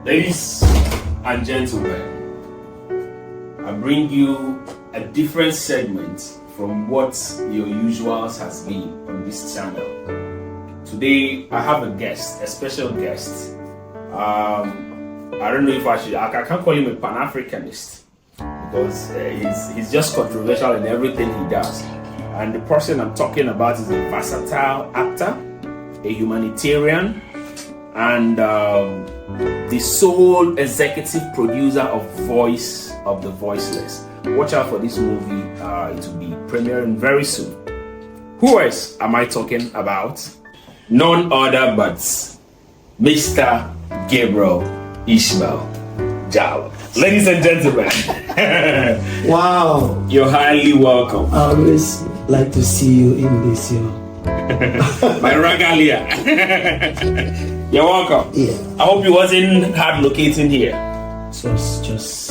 Ladies and gentlemen, I bring you a different segment from what your usuals has been on this channel. Today I have a guest, a special guest. I don't know if I can't call him a Pan-Africanist because he's just controversial in everything he does. And the person I'm talking about is a versatile actor, a humanitarian, and the sole executive producer of Voice of the Voiceless. Watch out for this movie. It will be premiering very soon. Who else am I talking about? None other but Mr. Gabriel Ishmael Jallow. Ladies and gentlemen, wow, you're highly welcome. I always like to see you in this, My regalia. You're welcome. Yeah. I hope it wasn't hard locating here. So it's just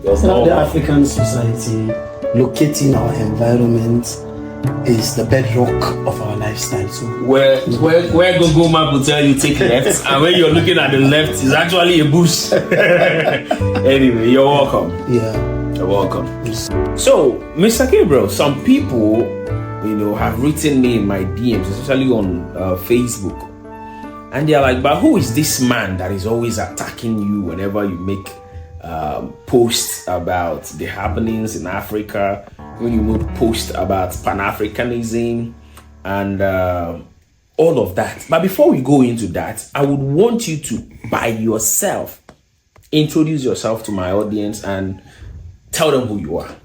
the African society, locating our environment is the bedrock of our lifestyle. So where Google Map will tell you take left, and when you're looking at the left, is actually a bush. Anyway, you're welcome. Yeah. You're welcome. So, Mr. Gabriel, some people, have written me in my DMs, especially on Facebook, and they're like, "But who is this man that is always attacking you whenever you make posts about the happenings in Africa? When you make posts about Pan-Africanism and all of that?" But before we go into that, I would want you to, by yourself, introduce yourself to my audience and tell them who you are.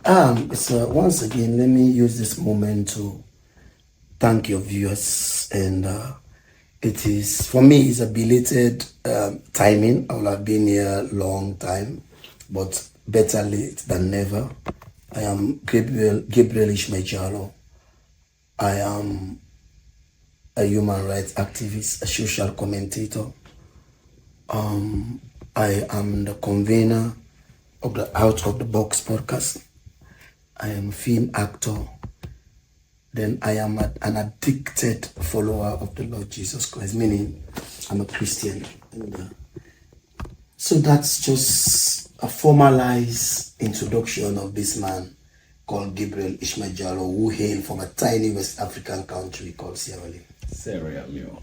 Once again, let me use this moment to thank your viewers, and it is, for me, it's a belated timing. I will have been here a long time, but better late than never. I am Gabriel Ishmael Jallow. I am a human rights activist, a social commentator. I am the convener of the Out of the Box podcast. I am a film actor. Then I am an addicted follower of the Lord Jesus Christ, meaning I'm a Christian. And, so that's just a formalized introduction of this man called Gabriel Ishmael Jallow, who hail from a tiny West African country called Sierra Leone. Sierra Leone.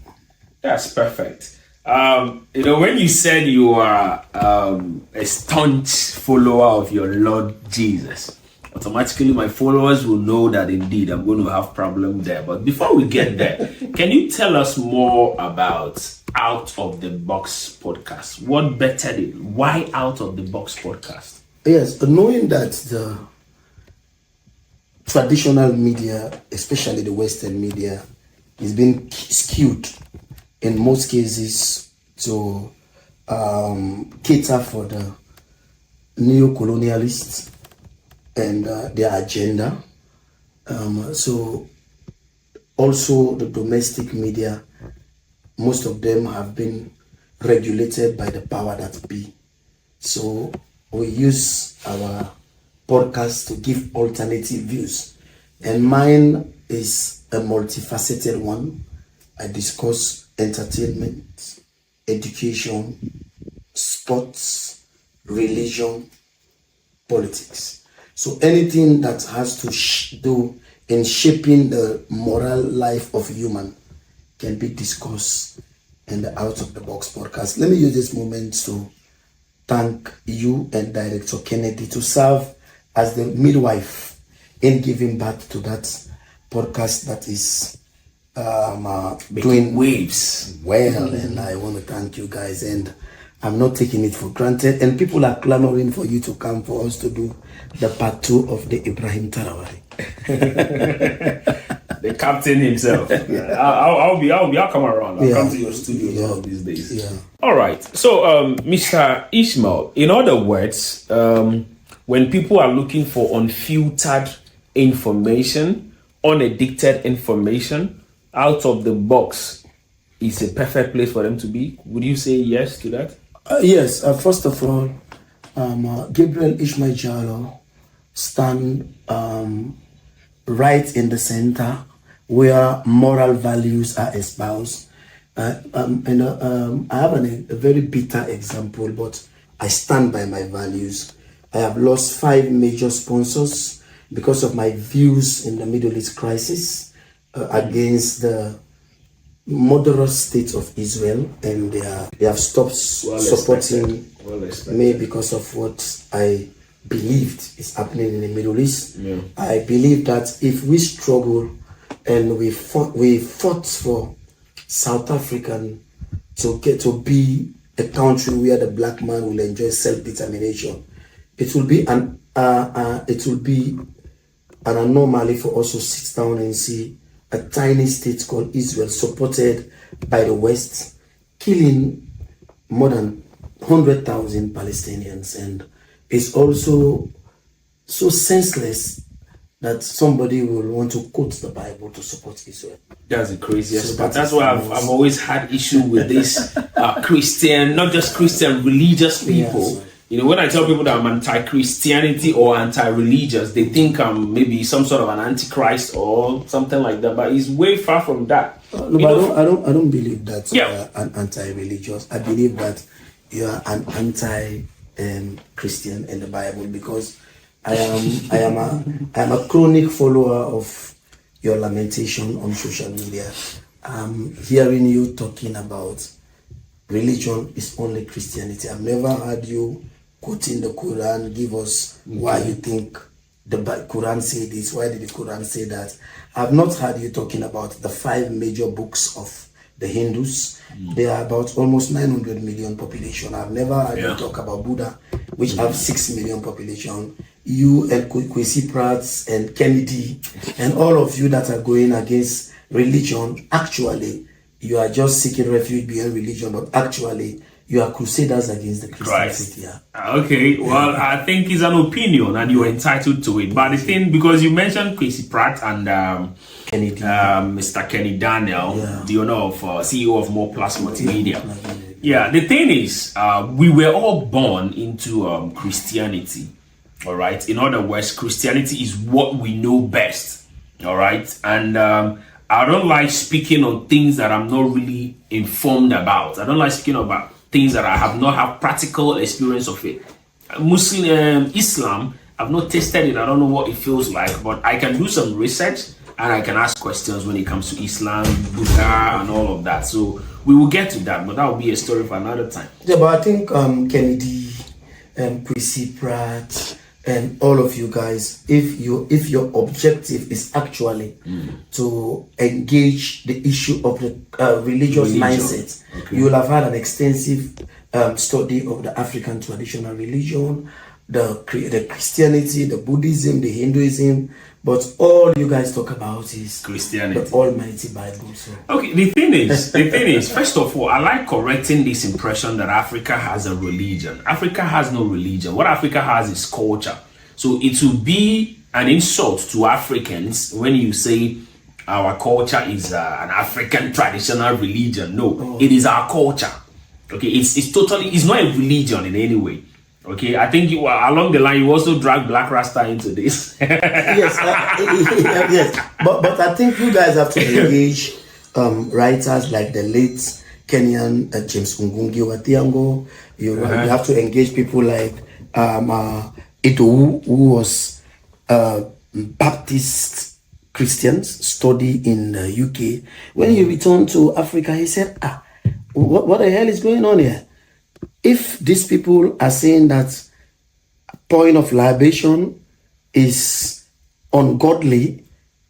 That's perfect. When you said you are a staunch follower of your Lord Jesus, automatically my followers will know that indeed I'm going to have problem there. But before we get there, can you tell us more about Out of the Box podcast? What bettered it? Why Out of the Box podcast? Yes, knowing that the traditional media, especially the Western media, is being skewed in most cases to cater for the neo-colonialists and their agenda. So also the domestic media, most of them have been regulated by the power that be. So we use our podcast to give alternative views. And mine is a multifaceted one. I discuss entertainment, education, sports, religion, politics. So anything that has to do in shaping the moral life of human can be discussed in the Out of the Box podcast. Let me use this moment to thank you and Director Kennedy to serve as the midwife in giving birth to that podcast that is doing waves well. And I want to thank you guys, and I'm not taking it for granted. And people are clamoring for you to come for us to do the part 2 of the Ibrahim Traore. The captain himself. Yeah. I'll come around. I'll come to your studio one of these days. Yeah. All right. So, Mr. Ishmael, in other words, when people are looking for unfiltered information, unaddicted information, Out of the Box is a perfect place for them to be. Would you say yes to that? Yes. First of all, Gabriel Ishmael Jallow stand right in the center where moral values are espoused. I have a very bitter example, but I stand by my values. I have lost 5 major sponsors because of my views in the Middle East crisis against the murderous state of Israel, and they have stopped supporting me because of what I believed is happening in the Middle East. Yeah. I believe that if we struggle and we fought for South African to get to be a country where the black man will enjoy self-determination, it will be an anomaly for us to sit down and see a tiny state called Israel supported by the West killing more than 100,000 Palestinians. And it's also so senseless that somebody will want to quote the Bible to support Israel. That's the craziest part. That's why I've always had issue with this Christian, not just Christian, religious people. Yes. You know, when I tell people that I'm anti-Christianity or anti-religious, they think I'm maybe some sort of an antichrist or something like that. But it's way far from that. No, but I don't believe that Yeah. you are an anti-religious. I believe that you are an anti-Christian in the Bible, because I am a chronic follower of your lamentation on social media. Hearing you talking about religion is only Christianity. I've never heard you quoting the Quran. Give us why you think the Quran say this. Why did the Quran say that? I've not heard you talking about the 5 major books of the Hindus. They are about almost 900 million population. I've never heard you talk about Buddha, which have 6 million population. You and Kwesi Pratt and Kennedy and all of you that are going against religion, actually, you are just seeking refuge beyond religion, but actually, you are crusaders against the Christianity. Yeah. Okay, well, I think it's an opinion and you're entitled to it. But the thing, because you mentioned Kwesi Pratt and Kennedy. Mr. Kenny Daniel, the owner of CEO of More Plus Multimedia. Yeah, the thing is, we were all born into Christianity. All right. In other words, Christianity is what we know best. All right. And I don't like speaking on things that I'm not really informed about. I don't like speaking about things that I have not had practical experience of it. Islam, I've not tested it. I don't know what it feels like, but I can do some research and I can ask questions when it comes to Islam, Buddha, and all of that. So we will get to that, but that will be a story for another time. Yeah, but I think Kennedy, Kwesi Pratt, and all of you guys, if your objective is actually to engage the issue of the religious mindset, you will have had an extensive study of the African traditional religion, the Christianity, the Buddhism, the Hinduism, but all you guys talk about is Christianity, the Almighty Bible. So. Okay, the thing is, first of all, I like correcting this impression that Africa has a religion. Africa has no religion. What Africa has is culture. So it will be an insult to Africans when you say our culture is an African traditional religion. No, it is our culture. Okay, it's not a religion in any way. Okay, I think you along the line you also drag Black Rasta into this. Yes, yes, but I think you guys have to engage writers like the late Kenyan James Ngungi Watiango. You have to engage people like Ito, who was Baptist Christians, study in the UK. When he returned to Africa, he said, what the hell is going on here? If these people are saying that point of libation is ungodly,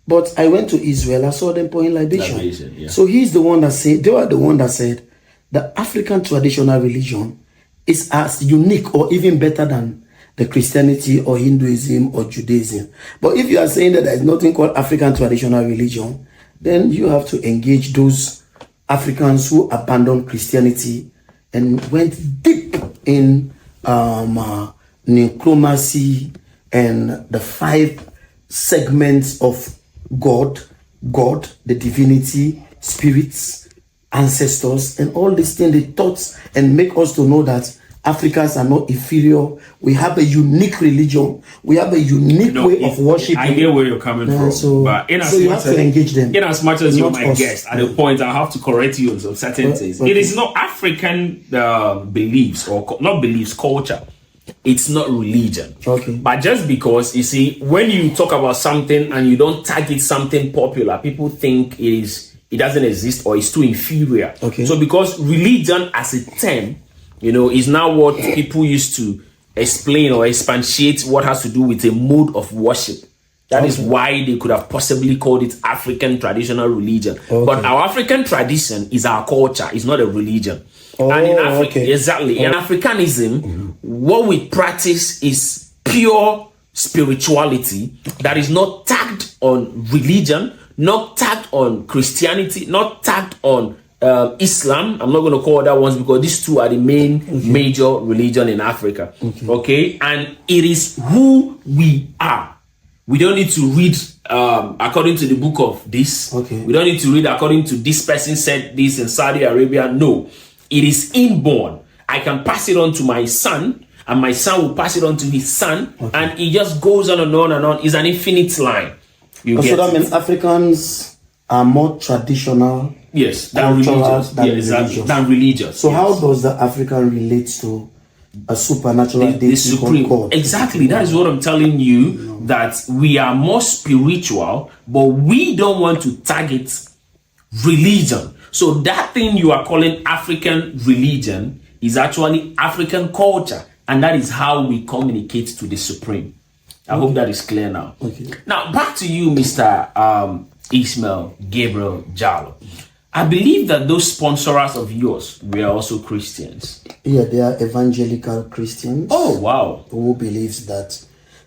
but I went to Israel, I saw them pouring libation. Yeah. So he's the one that said, they were the one that said, the African traditional religion is as unique or even better than the Christianity or Hinduism or Judaism. But if you are saying that there is nothing called African traditional religion, then you have to engage those Africans who abandoned Christianity and went deep in necromancy and the 5 segments of God, the divinity, spirits, ancestors, and all these things they taught and make us to know that Africans are not inferior. We have a unique religion. We have a unique way of worshiping. I get where you're coming from. But so you have to engage them. In as much as you're my us. guest, at the point I have to correct you on some certain things. It is not African beliefs or not beliefs, culture. It's not religion. Okay. But just because, you see, when you talk about something and you don't target something popular, people think it doesn't exist or it's too inferior. Okay. So because religion as a term, is now what people used to explain or expatiate what has to do with a mode of worship. That is why they could have possibly called it African traditional religion. But our African tradition is our culture. It's not a religion. And in Africa, exactly. In Africanism, what we practice is pure spirituality that is not tagged on religion, not tagged on Christianity, not tagged on Islam. I'm not going to call other ones because these two are the main major religion in Africa. Okay, and it is who we are. We don't need to read according to the book of this. We don't need to read according to this person said this in Saudi Arabia. No, it is inborn. I can pass it on to my son, and my son will pass it on to his son, and it just goes on and on and on. It's an infinite line. So that means Africans are more traditional. Yes, than religious. So how does the African relate to a supernatural the supreme God? Exactly. That is what I'm telling you, that we are more spiritual, but we don't want to target religion. So that thing you are calling African religion is actually African culture, and that is how we communicate to the supreme. I hope that is clear now. Now back to you, Mr. Ismail Gabriel Jallo. I believe that those sponsors of yours were also Christians. Yeah, they are evangelical Christians. Oh, wow. Who believes that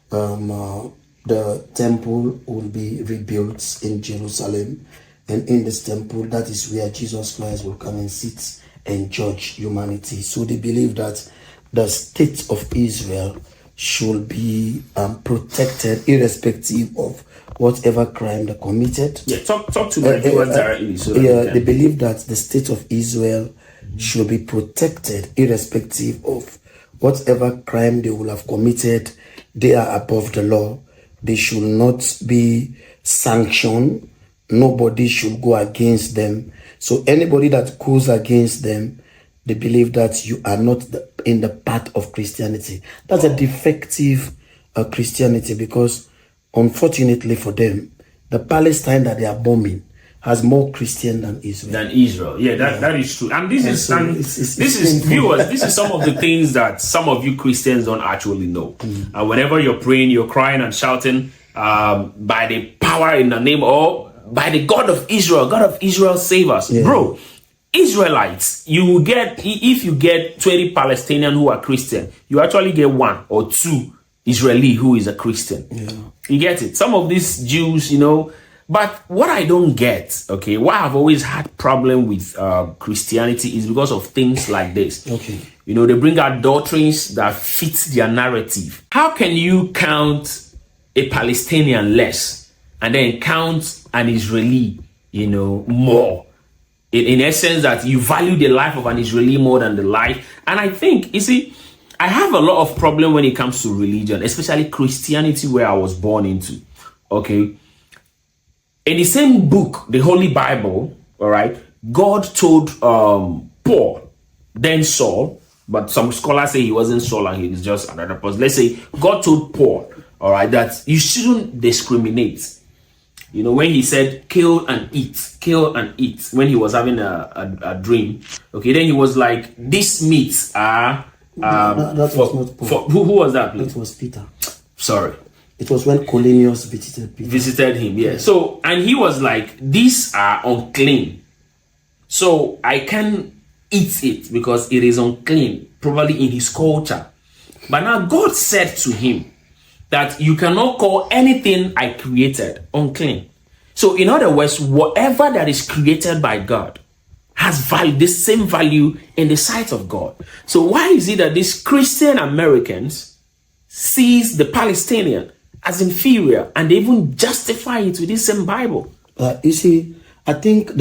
the temple will be rebuilt in Jerusalem. And in this temple, that is where Jesus Christ will come and sit and judge humanity. So they believe that the state of Israel should be protected irrespective of whatever crime they committed. Yeah, talk to my viewers directly. So they believe that the state of Israel should be protected irrespective of whatever crime they will have committed. They are above the law. They should not be sanctioned. Nobody should go against them. So anybody that goes against them, they believe that you are not in the path of Christianity. That's a defective Christianity, because unfortunately for them, the Palestine that they are bombing has more Christian than Israel. Yeah, that is true. And this is viewers. This is some of the things that some of you Christians don't actually know. And whenever you're praying, you're crying and shouting by the power in the name of, by the God of Israel, save us, bro. Israelites, you will get, if you get 20 Palestinians who are Christian, you actually get 1 or 2 Israeli who is a Christian. You get it? Some of these Jews, but what I don't get, why I've always had problem with Christianity is because of things like this. They bring out doctrines that fit their narrative. How can you count a Palestinian less and then count an Israeli, more? In essence, that you value the life of an Israeli more than the life. And I think, I have a lot of problem when it comes to religion, especially Christianity, where I was born into. In the same book, the Holy Bible, all right, God told Paul, then Saul, but some scholars say he wasn't Saul and he was just another person. Let's say God told Paul, all right, that you shouldn't discriminate. When he said kill and eat, when he was having a dream, then he was like, these meats are that was not Paul. Who was that, please? It was Peter. Sorry. It was when Cornelius visited him, yeah. So, and he was like, these are unclean. So I can't eat it because it is unclean, probably in his culture. But now God said to him that you cannot call anything I created unclean. So in other words, whatever that is created by God has value, the same value in the sight of God. So why is it that these Christian Americans sees the Palestinian as inferior and they even justify it with this same Bible? You see, I think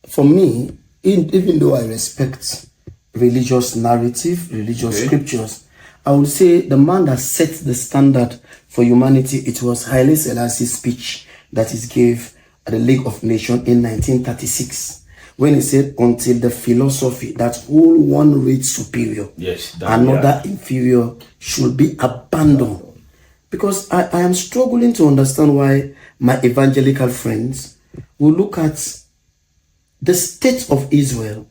for me, even though I respect religious narrative, religious scriptures. I would say the man that set the standard for humanity, it was Haile Selassie's speech that he gave at the League of Nations in 1936, when he said, until the philosophy that all one race superior, another inferior, should be abandoned. Because I am struggling to understand why my evangelical friends will look at the state of Israel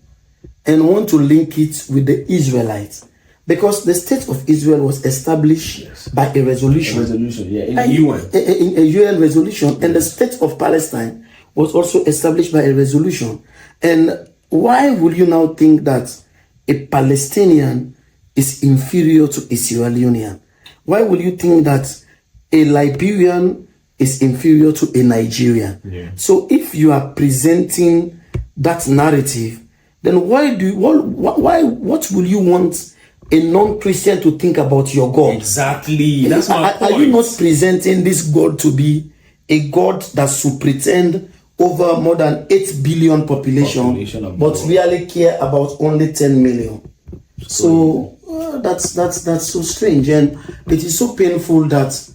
and want to link it with the Israelites. Because the state of Israel was established by a resolution. In the UN. A UN resolution. And the state of Palestine was also established by a resolution. And why would you now think that a Palestinian is inferior to a Sierra Leonean? Why would you think that a Liberian is inferior to a Nigerian? So if you are presenting that narrative, then what will you want a non-Christian to think about your God? Exactly. That's my point. Are you not presenting this God to be a God that should pretend over more than 8 billion population but really care about only 10 million? So that's so strange, and it is so painful that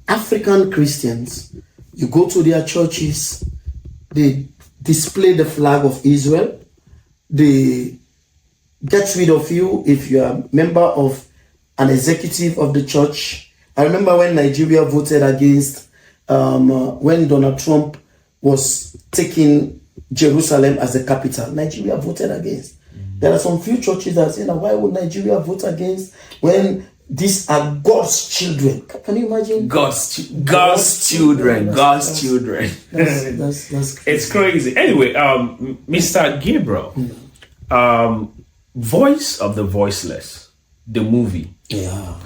African Christians, you go to their churches, they display the flag of Israel, they get rid of you if you are a member of an executive of the church. I remember when Nigeria voted against, when Donald Trump was taking Jerusalem as the capital, Nigeria voted against. There are some few churches that say, now why would Nigeria vote against when these are God's children? Can you imagine? God's children. God's children. That's crazy. It's crazy. Anyway, Mr. Gabriel, Voice of the Voiceless, the movie. Yeah.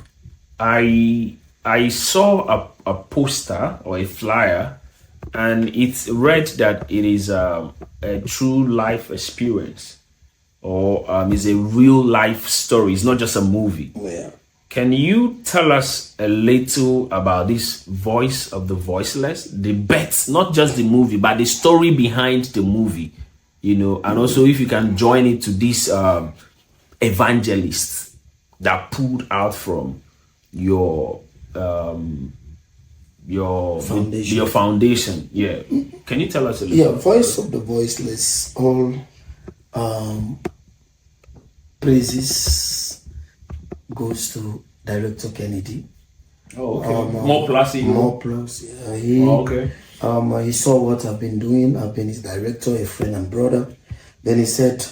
I saw a poster or a flyer, and it read that it is a true life experience, or is a real life story. It's not just a movie. Yeah. Can you tell us a little about this Voice of the Voiceless? The bets, not just the movie, but the story behind the movie, and also if you can join it to these evangelists that pulled out from your foundation. Yeah. Can you tell us a little? Yeah, Voice of the Voiceless, all praises goes to Director Kennedy. Oh, okay. More plus. Yeah, he saw what I've been doing. I've been his director, a friend and brother. Then he said,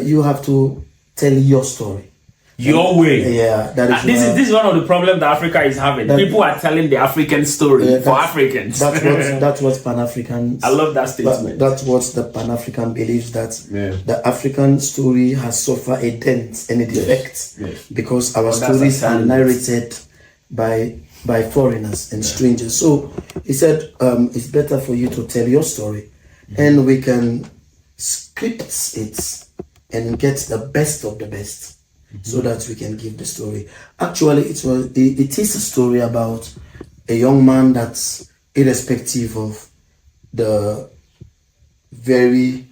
you have to tell your story. Your way. Yeah. This is one of the problems that Africa is having. People are telling the African story for Africans. That's what Pan-Africans... I love that statement. That's what the Pan-African believes, that the African story has suffered a dent and a defect because our stories are narrated by foreigners and strangers. So he said, it's better for you to tell your story, and we can script it and get the best of the best. So that we can give the story. Actually, it is a story about a young man that's irrespective of the very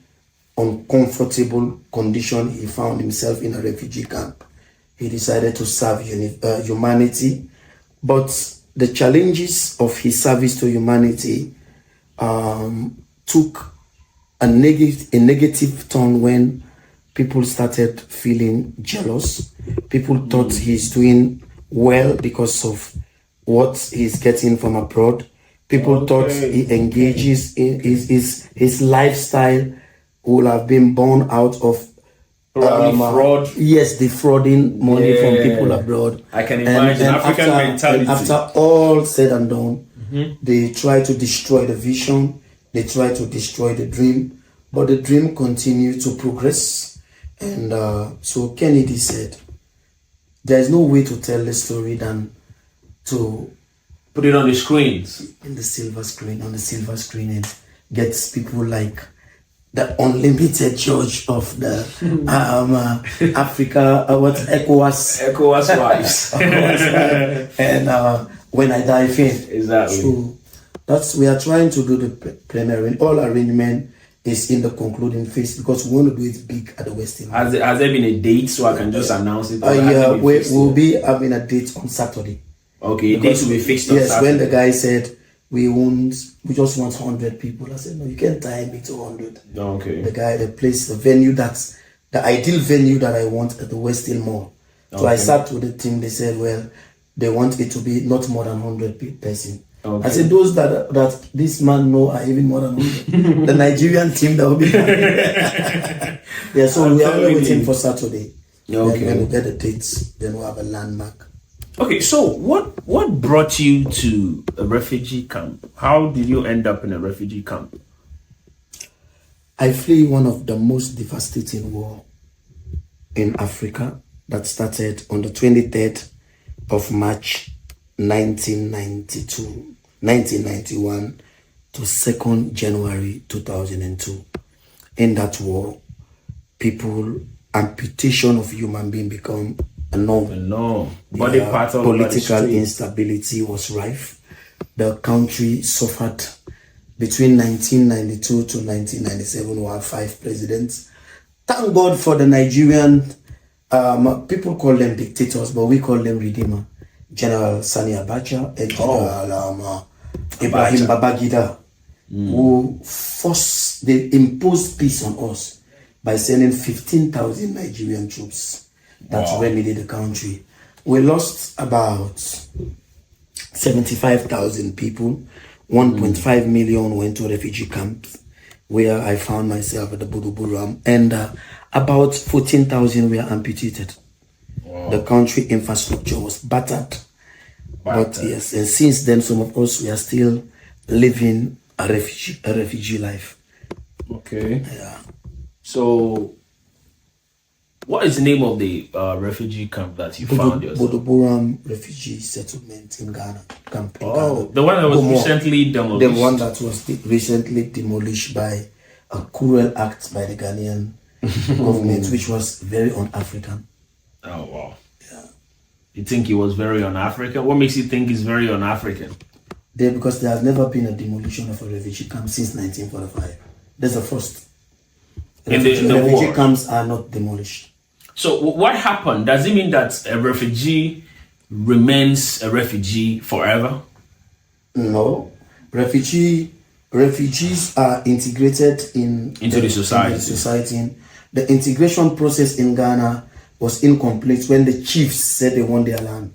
uncomfortable condition he found himself in a refugee camp. He decided to serve humanity, but the challenges of his service to humanity took a negative turn when people started feeling jealous. People thought he's doing well because of what he's getting from abroad. People thought he engages in his lifestyle will have been born out of fraud. Yes, defrauding money from people abroad. I can imagine African mentality. And after all said and done, they try to destroy the vision. They try to destroy the dream, but the dream continued to progress. And so Kennedy said, there is no way to tell the story than to put it on the screens, on the silver screen, and get people like the unlimited judge of the Africa, ECOWAS wives, and when I dive in, exactly. So we are trying to do the premiere. All arrangement is in the concluding phase because we want to do it big at the Western. Has there been a date so I can just announce it? Yeah, we'll be having a date on Saturday. Okay, dates will be fixed on Saturday. When the guy said we just want 100 people, I said no, you can't tie me to 100. Okay. The venue that's the ideal venue that I want at the Western Mall. So I sat with the team. They said, well, they want it to be not more than 100 person. Okay. I said those that this man know are even more than 100. The Nigerian team that will be. Yeah, so we are waiting for Saturday. Okay. When we get the dates, then we'll have a landmark. Okay, so what brought you to a refugee camp? How did you end up in a refugee camp? I flee one of the most devastating war in Africa that started on the 23rd of March 1991 to 2nd January 2002. In that war, amputation of human being become a norm. Body part of political instability was rife. The country suffered between 1992 to 1997. We had 5 presidents. Thank God for the Nigerian, people call them dictators, but we call them redeemer. General Sani Abacha and General Ibrahim Babangida, who they imposed peace on us by sending 15,000 Nigerian troops that remedied the country. We lost about 75,000 people. 1.5 million went to refugee camps, where I found myself at the Buduburam, and about 14,000 were amputated. The country infrastructure was battered. But yes, and since then, some of us, we are still living a refugee life. Okay. Yeah. So, what is the name of the refugee camp that you found yourself? Buduburam Refugee Settlement in Ghana. The one that was recently demolished. The one that was recently demolished by a cruel act by the Ghanaian government, which was very un-African. Oh, wow. Yeah. You think it was very un-African? What makes you think it's very un-African? Because there has never been a demolition of a refugee camp since 1945. That's the first. Refugee camps are not demolished. So what happened? Does it mean that a refugee remains a refugee forever? No. Refugees are integrated into the society. The integration process in Ghana was incomplete when the chiefs said they want their land.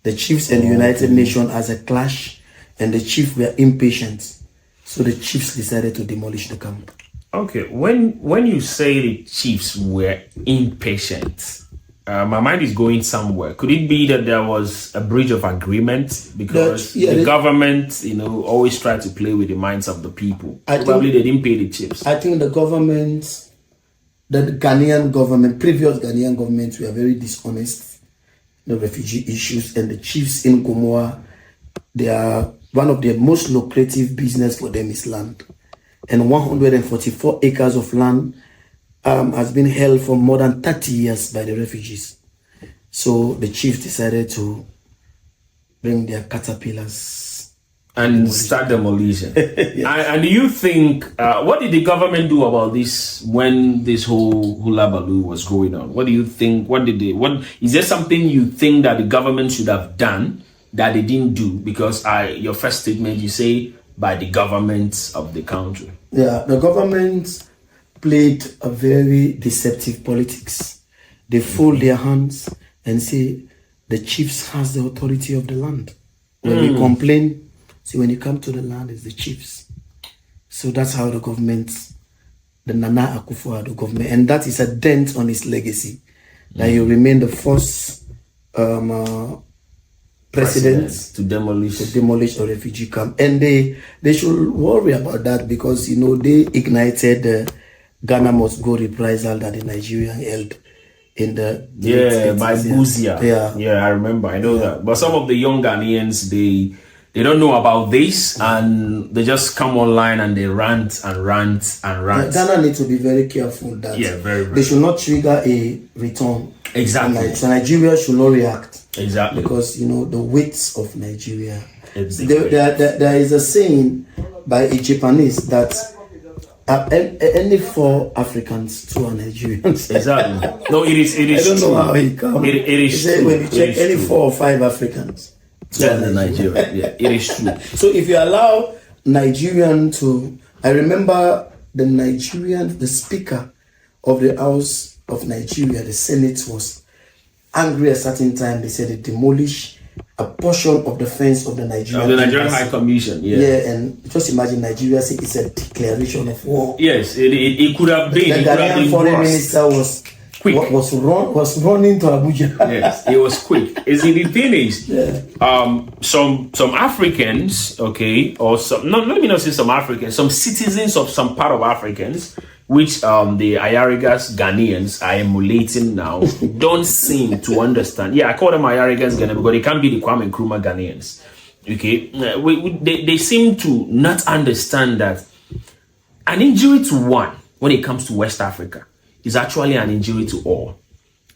The chiefs and the United Nations has a clash, and the chiefs were impatient. So the chiefs decided to demolish the camp. Okay, when you say the chiefs were impatient, my mind is going somewhere. Could it be that there was a breach of agreement because the government, always tried to play with the minds of the people? Probably they didn't pay the chiefs. I think the previous Ghanaian governments were very dishonest in the refugee issues, and the chiefs in Gomoa, they are one of the most lucrative business for them is land. And 144 acres of land has been held for more than 30 years by the refugees. So the chief decided to bring their caterpillars and start demolition. Yes. And do you think, what did the government do about this when this whole hula baloo was going on? What do you think? Is there something you think that the government should have done that they didn't do? Because your first statement, you say by the government of the country. Yeah, the government played a very deceptive politics. They fold their hands and say the chiefs has the authority of the land. When we complain, see, when you come to the land, it's the chiefs. So that's how the Nana Akufo-Addo government, and that is a dent on his legacy. That he will remain the first president to demolish a refugee camp, and they should worry about that because they ignited the Ghana must go reprisal that the Nigerian held in the by Buzia. Yeah, I remember. I know that. But some of the young Ghanaians, they don't know about this, and they just come online and they rant and rant and rant. Ghana need to be very careful that very. They should not trigger a return. Exactly. So Nigeria should not react. Exactly. Because the weight of Nigeria. There is a saying by a Japanese that Any 4 Africans, 2 are Nigerians. Exactly. No, it is. It is. I don't true. know how it comes. It is When true. you check any 4 or 5 Africans, 2 are That's Nigerians. Nigeria. Yeah, it is true. So if you allow Nigerian to, I remember the Speaker of the House of Nigeria, the Senate, was angry at a certain time. They said they demolished a portion of the fence of the Nigerian Nigerian High Commission. Yeah. Yeah, and just imagine Nigeria say it's a declaration of war. Yes, it could have been. The It could have Ghanaian been foreign worse. minister was Quick. was running to Abuja. Yes, it was quick. You see, the thing is, some Africans, okay, or some, no, let me not say some Africans, some citizens of some part of Africans, which the Ayarigas Ghanaians are emulating now, don't seem to understand. Yeah, I call them Ayarigas Ghanaians because they can't be the Kwame Nkrumah Ghanaians. Okay, they seem to not understand that an injury to one, when it comes to West Africa, is actually an injury to all.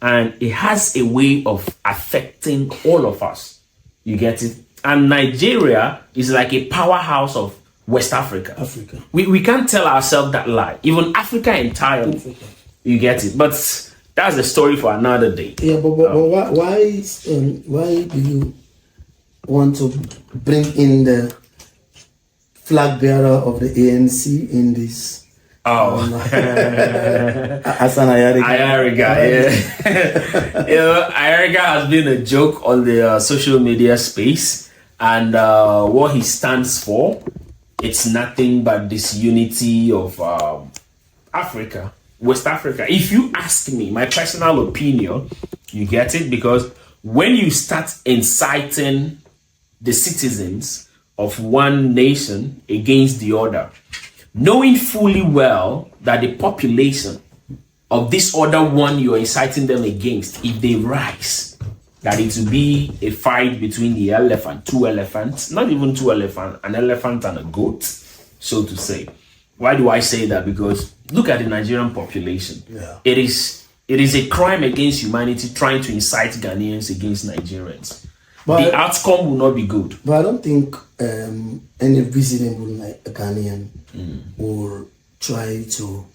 And it has a way of affecting all of us. You get it? And Nigeria is like a powerhouse of West Africa. We can't tell ourselves that lie. Even Africa entirely. You get it? But that's a story for another day. Yeah, but why do you want to bring in the flag bearer of the ANC in this? Hassan Ayariga, yeah. Ayariga has been a joke on the social media space, and what he stands for, it's nothing but this unity of Africa, West Africa. If you ask me, my personal opinion, you get it? Because when you start inciting the citizens of one nation against the other, knowing fully well that the population of this other one you're inciting them against, if they rise, that it will be a fight between the elephant, 2 elephants, not even 2 elephants, an elephant and a goat, so to say. Why do I say that? Because look at the Nigerian population. Yeah. It is a crime against humanity trying to incite Ghanaians against Nigerians. But the outcome will not be good. But I don't think any reasonable Ghanaian will try to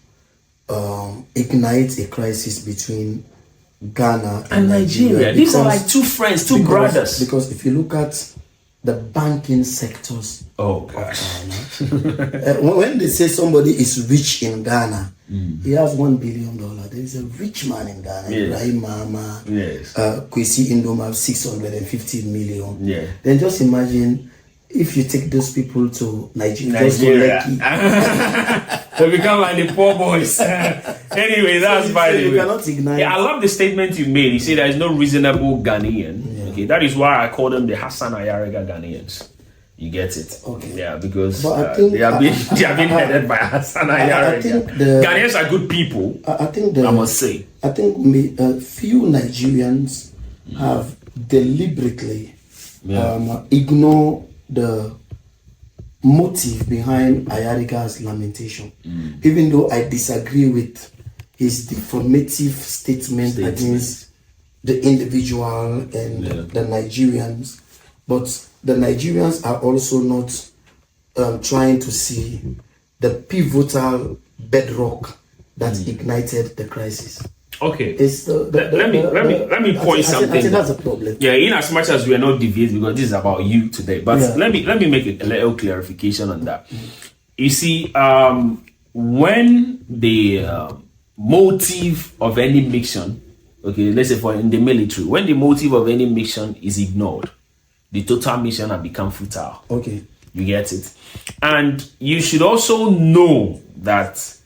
ignite a crisis between Ghana and Nigeria. These are like 2 friends, 2 brothers. Because if you look at the banking sectors, oh gosh, when they say somebody is rich in Ghana, he has $1 billion. There is a rich man in Ghana, Ibrahim Mama, Kwesi Indoma, 650 million. Yeah. Then just imagine if you take those people to Nigeria. They become like the poor boys. Anyway, that's by the way. Cannot ignite. Yeah, I love the statement you made. You say there is no reasonable Ghanaian. Yeah. Okay, that is why I call them the Hassan Ayariga Ghanaians. You get it? Okay. Yeah, because they have been headed by Hassan Ayariga. Ghanaians are good people. I must say. I think few Nigerians have deliberately ignored the motive behind Ayariga's lamentation. Even though I disagree with his defamative statement against the individual and the Nigerians, but the Nigerians are also not trying to see the pivotal bedrock that ignited the crisis. Okay. Let me point something. I think that's a problem. Yeah, in as much as we are not deviating, because this is about you today. But let me make a little clarification on that. You see, when the motive of any mission, okay, let's say in the military, when the motive of any mission is ignored, the total mission has become futile. Okay. You get it? And you should also know that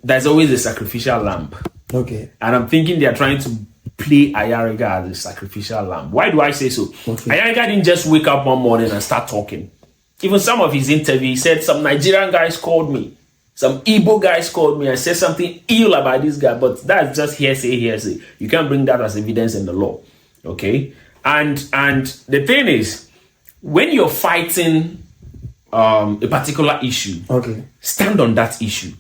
there's always a sacrificial lamb. Okay. And I'm thinking they're trying to play Ayariga as a sacrificial lamb. Why do I say so? Okay. Ayariga didn't just wake up one morning and start talking. Even some of his interview, he said some Nigerian guys called me. Some Igbo guys called me and said something ill about this guy. But that's just hearsay. You can't bring that as evidence in the law. Okay? And the thing is, when you're fighting a particular issue, stand on that issue.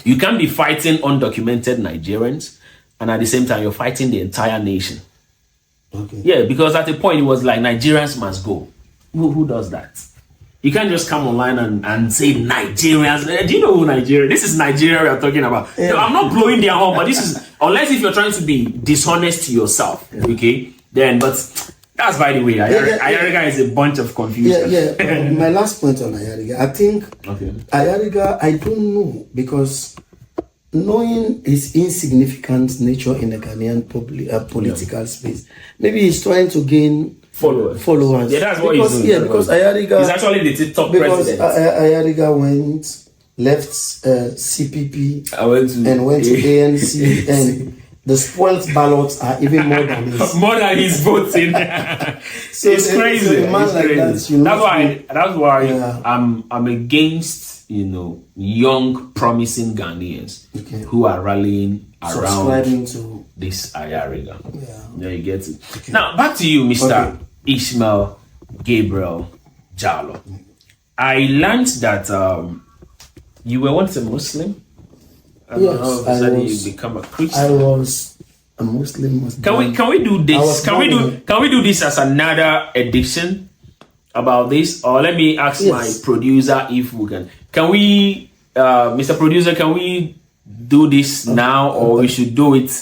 You can't be fighting undocumented Nigerians and at the same time you're fighting the entire nation. Okay. Yeah, because at the point it was like Nigerians must go. Who does that? You can't just come online and say Nigerians. Do you know who Nigeria? This is Nigeria we are talking about. Yeah. No, I'm not blowing their horn, but this is, unless if you're trying to be dishonest to yourself, okay? Then, but that's by the way. Ayariga is a bunch of confusion. My last point on Ayariga, I think Ayariga, I don't know, because knowing his insignificant nature in the Ghanaian political space, maybe he's trying to gain followers. Yeah, that's what he's doing. Yeah, because Ayariga is actually the TikTok president. Ayariga left CPP and went to ANC, and the spoiled ballots are even more than his. More than his voting. So it's crazy. So a man like that, that's why I'm against, young promising Ghanaians who are rallying around to this Ayariga. Yeah, you get it. Okay. Now back to you, Mr. Ishmael Gabriel Jallow. I learned that you were once a Muslim. Yes, you become a Christian. I was a Muslim. Can we do this? Can we do this as another edition about this? Or let me ask my producer if we can. Can we, Mr. Producer? Can we do this now, or we should do it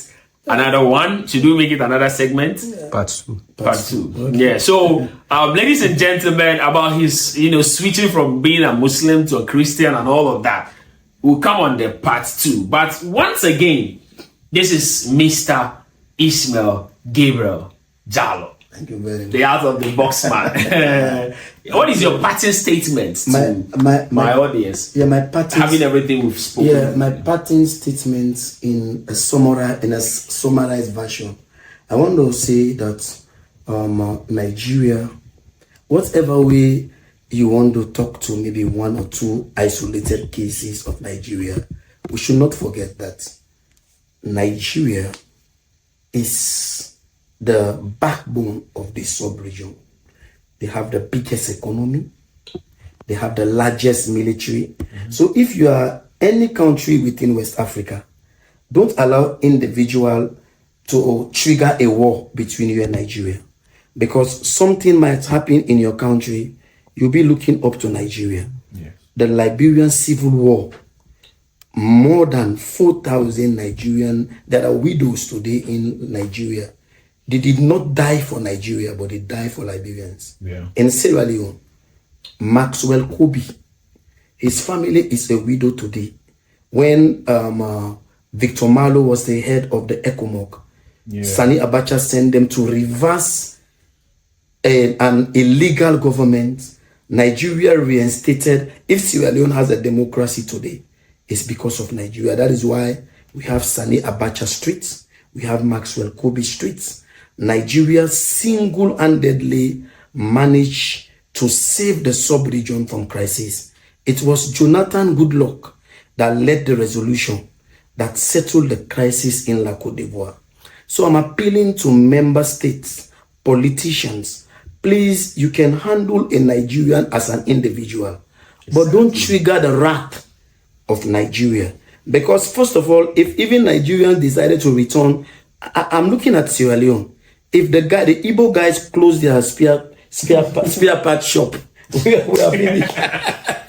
another one? Should we make it another segment? Part two. Part two. Okay. Yeah. So, ladies and gentlemen, about his, switching from being a Muslim to a Christian and all of that, will come on the part two. But once again, this is Mr. Ishmael Gabriel Jallow. Thank you very much. The out of the box man. What is your parting statement to my audience? Yeah, my parting. Having everything we've spoken. Yeah, my parting statement in a summarized version. I want to say that Nigeria, whatever way you want to talk to maybe one or two isolated cases of Nigeria, we should not forget that Nigeria is the backbone of the sub-region. They have the biggest economy. They have the largest military. So if you are any country within West Africa, don't allow individual to trigger a war between you and Nigeria, because something might happen in your country. You'll be looking up to Nigeria. Yes. The Liberian Civil War, more than 4,000 Nigerians that are widows today in Nigeria. They did not die for Nigeria, but they died for Liberians. Yeah. In Sierra Leone, Maxwell Kobe, his family is a widow today. When Victor Malo was the head of the ECOMOG, Sani Abacha sent them to reverse an illegal government. Nigeria reinstated. If Sierra Leone has a democracy today, it's because of Nigeria. That is why we have Sani Abacha streets, we have Maxwell Kobe streets. Nigeria single-handedly managed to save the sub-region from crisis. It was Jonathan Goodluck that led the resolution that settled the crisis in La Côte d'Ivoire. So I'm appealing to member states, politicians. Please, you can handle a Nigerian as an individual, but don't trigger the wrath of Nigeria. Because first of all, if even Nigerians decided to return, I'm looking at Sierra Leone. If the Igbo guys close their spare part shop, we are finished.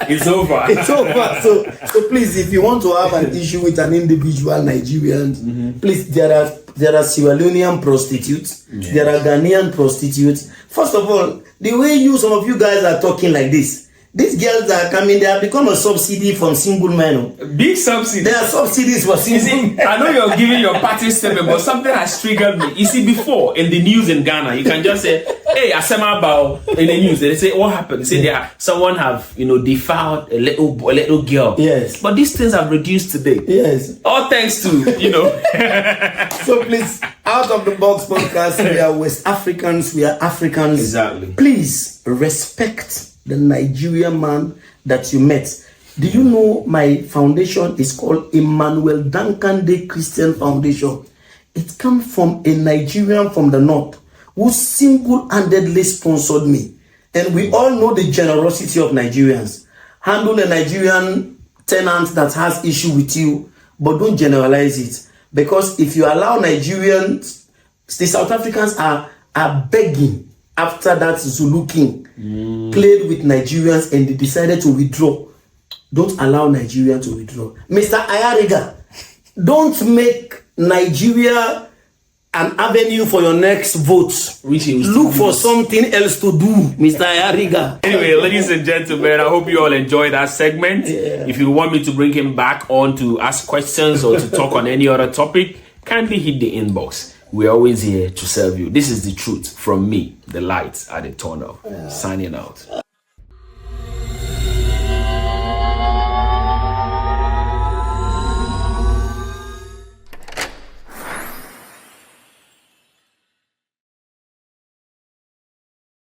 It's over. It's over. So please, if you want to have an issue with an individual Nigerian, please, there are Sierra Leonean prostitutes, there are Ghanaian prostitutes. First of all, the way some of you guys are talking like this, these girls are coming, they have become a subsidy from single men. Big subsidy. There are subsidies for single men. I know you're giving your party statement, but something has triggered me. You see, before in the news in Ghana, you can just say, hey, Asema Bao in the news. They say, what happened? They say someone have defiled a little girl. Yes. But these things have reduced today. Yes. All thanks to, So please, Out of the Box podcast, we are West Africans, we are Africans. Exactly. Please respect the Nigerian man that you met. Do you know my foundation is called Emmanuel Duncan Day Christian Foundation? It comes from a Nigerian from the north who single-handedly sponsored me. And we all know the generosity of Nigerians. Handle a Nigerian tenant that has issue with you, but don't generalize it. Because if you allow Nigerians, the South Africans are begging after that Zulu king played with Nigerians and they decided to withdraw. Don't allow Nigeria to withdraw. Mr. Ayariga, don't make Nigeria an avenue for your next vote. Look for something else to do, Mr. Ayariga. Anyway, ladies and gentlemen, I hope you all enjoyed that segment. Yeah. If you want me to bring him back on to ask questions or to talk on any other topic, kindly hit the inbox. We're always here to serve you. This is the truth from me, the light at the tunnel. Signing out.